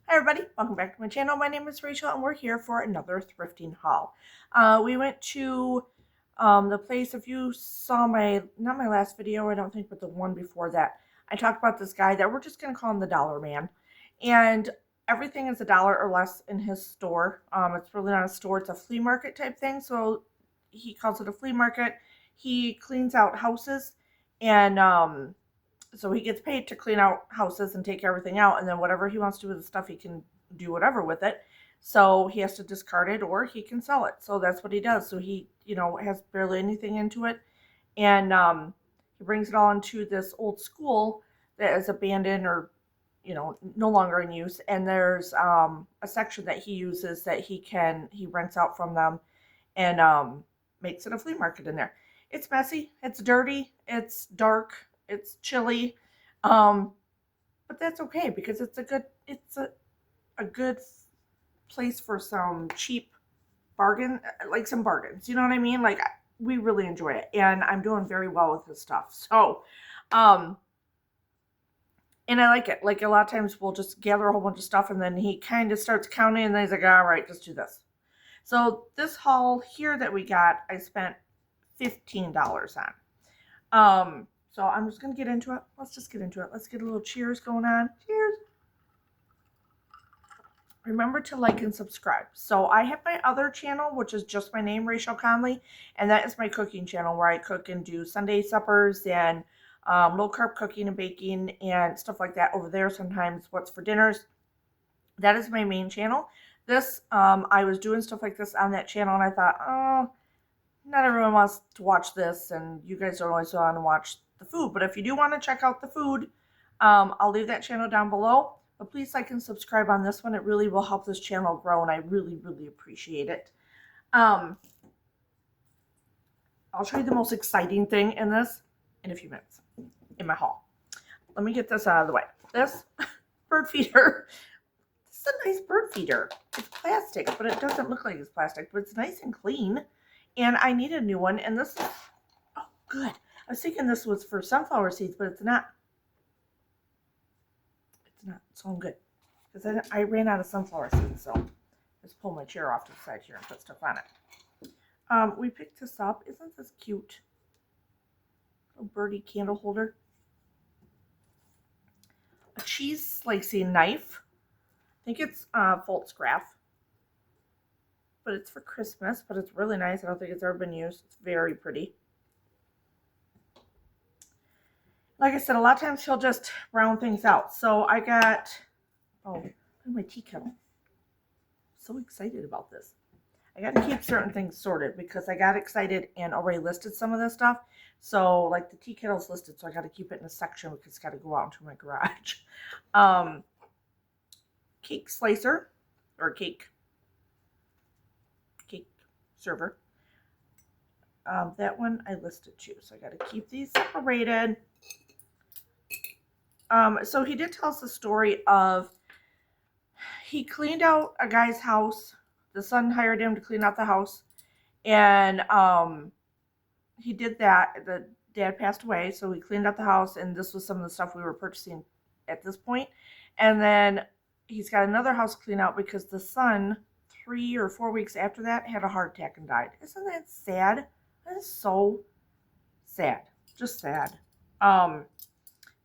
Hi everybody, welcome back to my channel. My name is Rachel and we're here for another thrifting haul. We went to the place, if you saw not my last video, I don't think, but the one before that, I talked about this guy that we're just going to call him the Dollar Man. And everything is $1 or less in his store. It's really not a store, it's a flea market type thing. So he calls it a flea market. He cleans out houses and so he gets paid to clean out houses and take everything out, and then whatever he wants to do with the stuff, he can do whatever with it. So he has to discard it or he can sell it. So that's what he does. So he, has barely anything into it. And he brings it all into this old school that is abandoned or, no longer in use. And there's a section that he uses that he rents out from them and makes it a flea market in there. It's messy, it's dirty, it's dark, it's chilly, but that's okay because it's a good place for some cheap bargain, like some bargains. You know what I mean? Like, we really enjoy it, and I'm doing very well with this stuff. So, and I like it. Like, a lot of times we'll just gather a whole bunch of stuff, and then he kind of starts counting, and then he's like, all right, just do this. So this haul here that we got, I spent $15 on. So I'm just going to get into it. Let's just get into it. Let's get a little cheers going on. Cheers. Remember to like and subscribe. So I have my other channel, which is just my name, Rachel Connelly, and that is my cooking channel where I cook and do Sunday suppers and low carb cooking and baking and stuff like that over there. Sometimes what's for dinners. That is my main channel. This, I was doing stuff like this on that channel, and I thought, oh, not everyone wants to watch this, and you guys don't always want to watch the food. But if you do want to check out the food, I'll leave that channel down below. But please like and subscribe on this one. It really will help this channel grow, and I really, really appreciate it. I'll show you the most exciting thing in this in a few minutes in my haul. Let me get this out of the way. This bird feeder. This is a nice bird feeder. It's plastic, but it doesn't look like it's plastic, but it's nice and clean. And I need a new one, and this is, oh, good. I was thinking this was for sunflower seeds, but it's not. It's not, so I'm good. Because I ran out of sunflower seeds, so just pull my chair off to the side here and put stuff on it. We picked this up. Isn't this cute? Little birdie candle holder. A cheese slicing knife. I think it's Volksgraf. But it's for Christmas, but it's really nice. I don't think it's ever been used. It's very pretty. Like I said, a lot of times he'll just round things out. So I got, look at my tea kettle. So excited about this. I got to keep certain things sorted because I got excited and already listed some of this stuff. So like the tea kettle's listed, so I got to keep it in a section because it's got to go out into my garage. Cake slicer or cake server. That one I listed too, so I got to keep these separated. So he did tell us the story of he cleaned out a guy's house. The son hired him to clean out the house, and he did that. The dad passed away, so he cleaned out the house, and this was some of the stuff we were purchasing at this point. And then he's got another house clean out because the son, 3 or 4 weeks after that, had a heart attack and died. Isn't that sad? That is so sad. Just sad.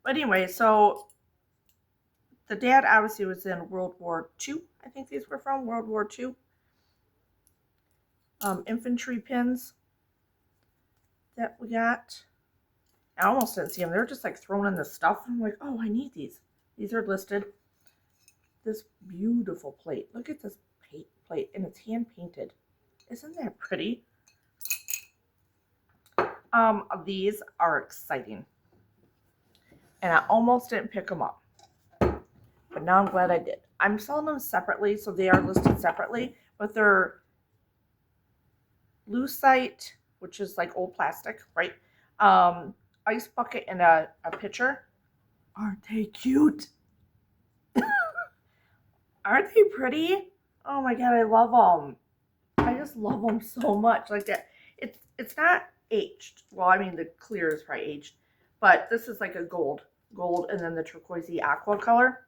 But anyway, so the dad obviously was in World War II. I think these were from World War II. Infantry pins that we got. I almost didn't see them. They were just like thrown in the stuff. I'm like, oh, I need these. These are listed. This beautiful plate. Look at this plate, and it's hand painted. Isn't that pretty? These are exciting, and I almost didn't pick them up, but now I'm glad I did. I'm selling them separately, so they are listed separately, but they're lucite, which is like old plastic, right? Ice bucket and a pitcher. Aren't they cute? Aren't they pretty? Oh my god, I love them. I just love them so much. Like that. It's not aged. Well, I mean the clear is probably aged, but this is like a gold, and then the turquoisey aqua color.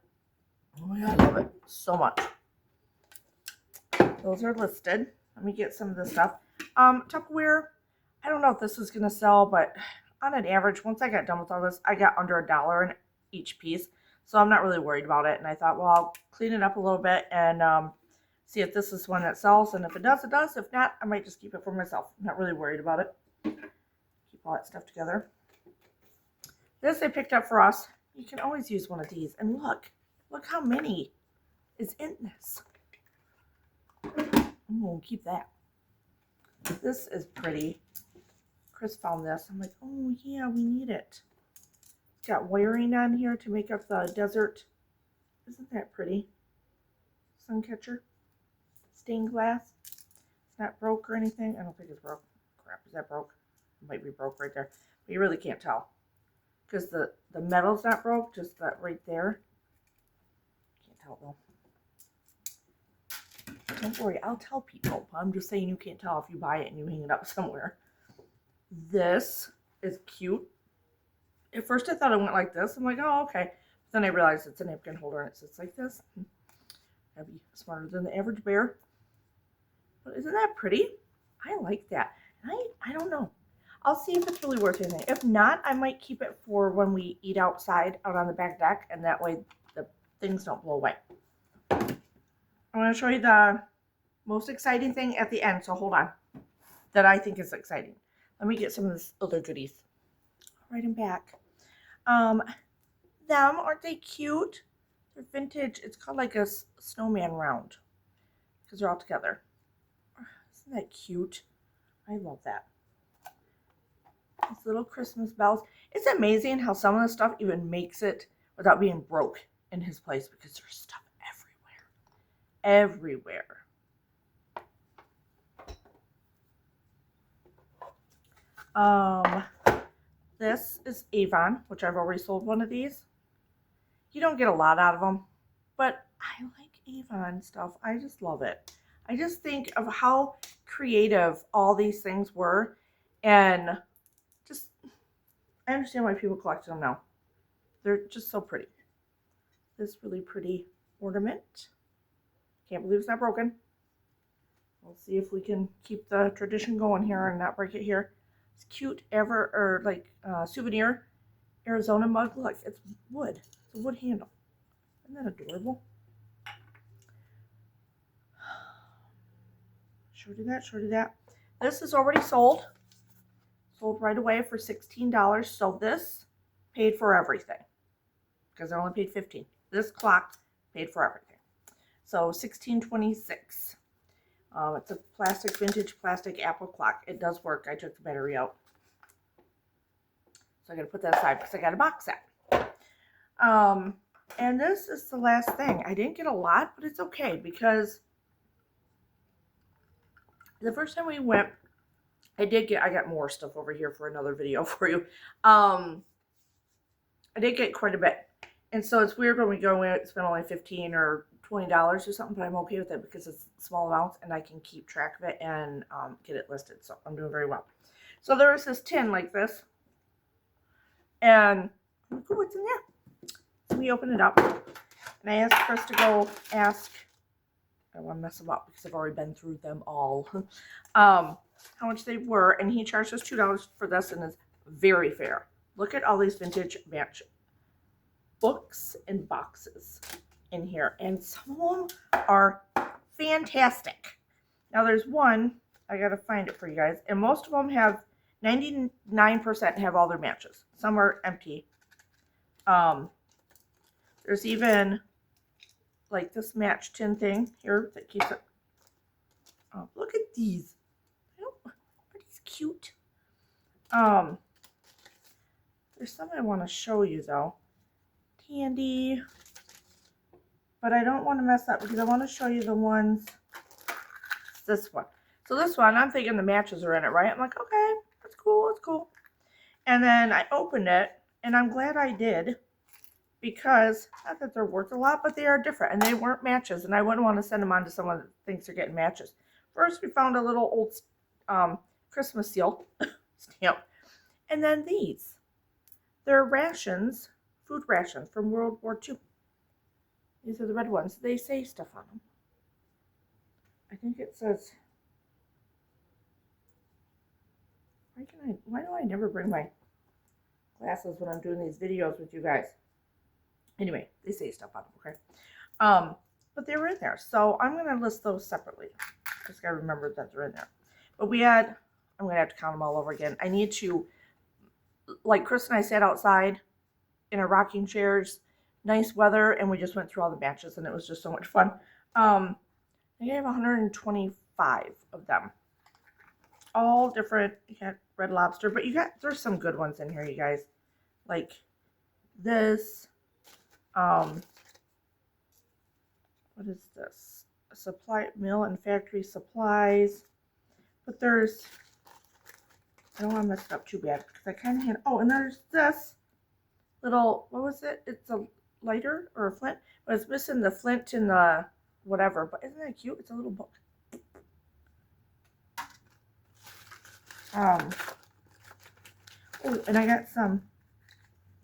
Oh my God, I love it so much. Those are listed. Let me get some of this stuff. Tupperware, I don't know if this is going to sell, but on an average, once I got done with all this, I got under $1 in each piece. So I'm not really worried about it. And I thought, well, I'll clean it up a little bit and see if this is one that sells. And if it does, it does. If not, I might just keep it for myself. I'm not really worried about it. Keep all that stuff together. This I picked up for us. You can always use one of these. And look how many is in this. I'm going to keep that. This is pretty. Chris found this. I'm like, oh yeah, we need it. It's got wiring on here to make up the desert. Isn't that pretty? Sun catcher. Stained glass. It's not broke or anything. I don't think it's broke. Crap, is that broke? It might be broke right there. But you really can't tell. Because the metal's not broke, just that right there. Can't tell though. Don't worry, I'll tell people. I'm just saying you can't tell if you buy it and you hang it up somewhere. This is cute. At first I thought it went like this. I'm like, oh, okay. But then I realized it's a napkin holder and it sits like this. I'd be smarter than the average bear. But isn't that pretty? I like that. And I don't know. I'll see if it's really worth anything. If not, I might keep it for when we eat outside out on the back deck. And that way the things don't blow away. I'm going to show you the most exciting thing at the end, so hold on, that I think is exciting. Let me get some of this other goodies. I'll write them back. Them, aren't they cute? They're vintage. It's called like a snowman round because they're all together. Isn't that cute? I love that. These little Christmas bells. It's amazing how some of the stuff even makes it without being broke in his place because there's stuff everywhere. This is Avon, which I've already sold one of these. You don't get a lot out of them, but I like Avon stuff. I just love it. I just think of how creative all these things were, and just, I understand why people collect them now. They're just so pretty. This really pretty ornament. Can't believe it's not broken. We'll see if we can keep the tradition going here and not break it here. It's cute souvenir Arizona mug. Look, it's wood. It's a wood handle. Isn't that adorable? Showed you that. This is already sold. Sold right away for $16. So this paid for everything. Because I only paid $15. This clock paid for everything. So $16.26. It's a vintage plastic Apple clock. It does work. I took the battery out. So I gotta put that aside because I got a box set. And this is the last thing. I didn't get a lot, but it's okay because the first time we went, I got more stuff over here for another video for you. I did get quite a bit. And so it's weird when we go in, spend only $15 or $20 or something, but I'm okay with it because it's small amounts and I can keep track of it and get it listed. So I'm doing very well. So there was this tin like this. And look what's in there. So we open it up. And I asked Chris to go ask, I don't want to mess them up because I've already been through them all, how much they were. And he charged us $2 for this and it's very fair. Look at all these vintage match books and boxes in here, and some of them are fantastic. Now there's one, I gotta find it for you guys, and most of them have 99% have all their matches. Some are empty. There's even like this match tin thing here that keeps it. Oh, look at these. Are these cute? There's some I want to show you though. Candy, but I don't want to mess up because I want to show you the ones. This one. So this one, I'm thinking the matches are in it, right? I'm like, okay, that's cool, that's cool. And then I opened it, and I'm glad I did because not that they're worth a lot, but they are different, and they weren't matches, and I wouldn't want to send them on to someone that thinks they're getting matches. First, we found a little old Christmas seal stamp, and then these. They're rations. Food rations from World War II. These are the red ones. They say stuff on them. I think it says, why do I never bring my glasses when I'm doing these videos with you guys? Anyway, they say stuff on them, okay? But they were in there. So I'm going to list those separately. I just got to remember that they're in there. But we had, I'm going to have to count them all over again. I need to, like Chris and I sat outside in our rocking chairs, nice weather, and we just went through all the matches, and it was just so much fun. I think I have 125 of them. All different. You got Red Lobster, but there's some good ones in here, you guys. Like this. What is this? Supply mill and factory supplies. But there's, I don't want to mess it up too bad because I kind of had, oh, and there's this little, what was it? It's a lighter or a flint, but it's missing the flint and the whatever. But isn't that cute? It's a little book. Oh, and I got some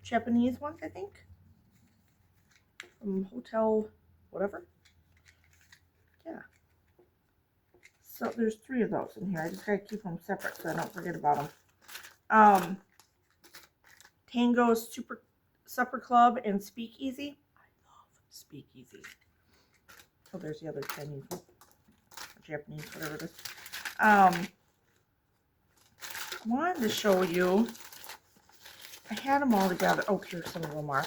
Japanese ones, I think, from Hotel whatever. Yeah. So there's 3 of those in here. I just gotta keep them separate so I don't forget about them. Tango's Supper Club and Speakeasy. I love Speakeasy. Oh, there's the other Chinese one. Or Japanese, whatever it is. I wanted to show you. I had them all together. Oh, here some of them are.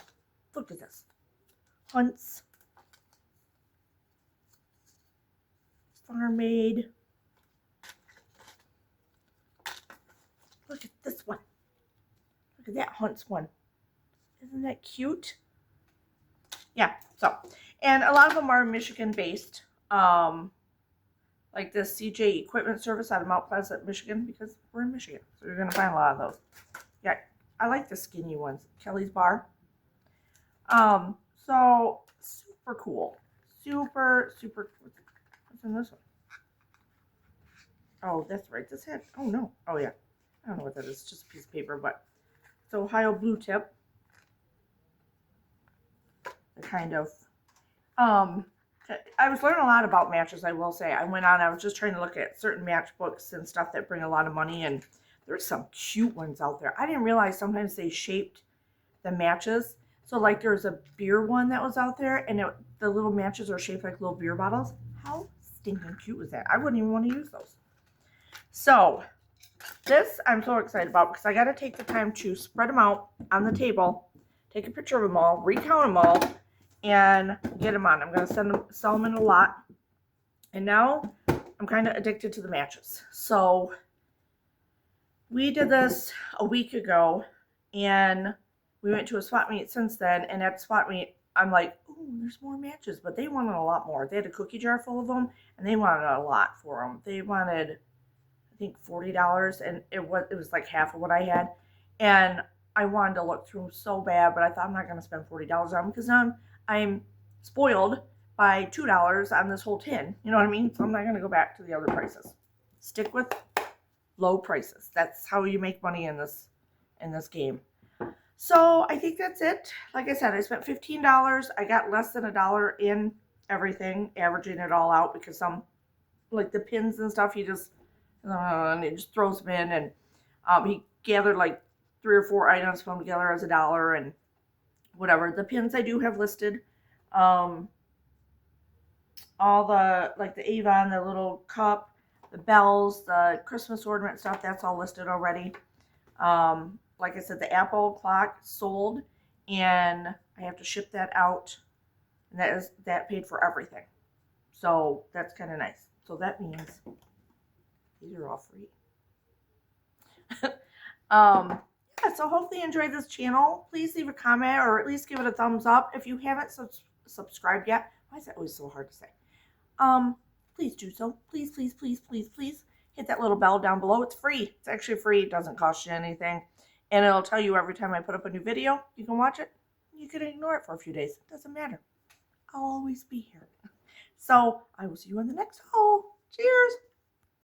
Look at this. Hunt's. Farm Made. Look at this one. Look at that Hunt's one. Isn't that cute? Yeah, so. And a lot of them are Michigan based. Like this CJ Equipment Service out of Mount Pleasant, Michigan, because we're in Michigan. So you're going to find a lot of those. Yeah, I like the skinny ones. Kelly's Bar. So super cool. Super. What's in this one? Oh, that's right. This had, oh no. Oh yeah. I don't know what that is. It's just a piece of paper, but it's Ohio Blue Tip. The kind of, I was learning a lot about matches, I will say. I was just trying to look at certain matchbooks and stuff that bring a lot of money, and there's some cute ones out there. I didn't realize sometimes they shaped the matches. So like there's a beer one that was out there, and the little matches are shaped like little beer bottles. How stinking cute was that? I wouldn't even want to use those. So this I'm so excited about because I got to take the time to spread them out on the table, take a picture of them all, recount them all, and get them on. I'm going to sell them in a lot. And now I'm kind of addicted to the matches. So we did this a week ago, and we went to a swap meet since then. And at the swap meet, I'm like, oh, there's more matches. But they wanted a lot more. They had a cookie jar full of them, and they wanted a lot for them. They wanted, I think, $40, and it was like half of what I had. And I wanted to look through them so bad, but I thought I'm not going to spend $40 on them because now I'm spoiled by $2 on this whole tin. You know what I mean? So I'm not going to go back to the other prices. Stick with low prices. That's how you make money in this game. So I think that's it. Like I said, I spent $15. I got less than $1 in everything, averaging it all out, because some, like the pins and stuff, he just throws them in, and he gathered like 3 or 4 items from together as $1 and whatever. The pins I do have listed. All the, like the Avon, the little cup, the bells, the Christmas ornament stuff, that's all listed already. Like I said, the Apple clock sold, and I have to ship that out, and that paid for everything. So that's kind of nice. So that means these are all free. Yeah, so hopefully you enjoyed this channel. Please leave a comment, or at least give it a thumbs up. If you haven't subscribed yet, why is that always so hard to say? Please do so. Please, please, please, please, please hit that little bell down below. It's free. It's actually free. It doesn't cost you anything. And it'll tell you every time I put up a new video. You can watch it. You can ignore it for a few days. It doesn't matter. I'll always be here. So I will see you in the next haul. Cheers.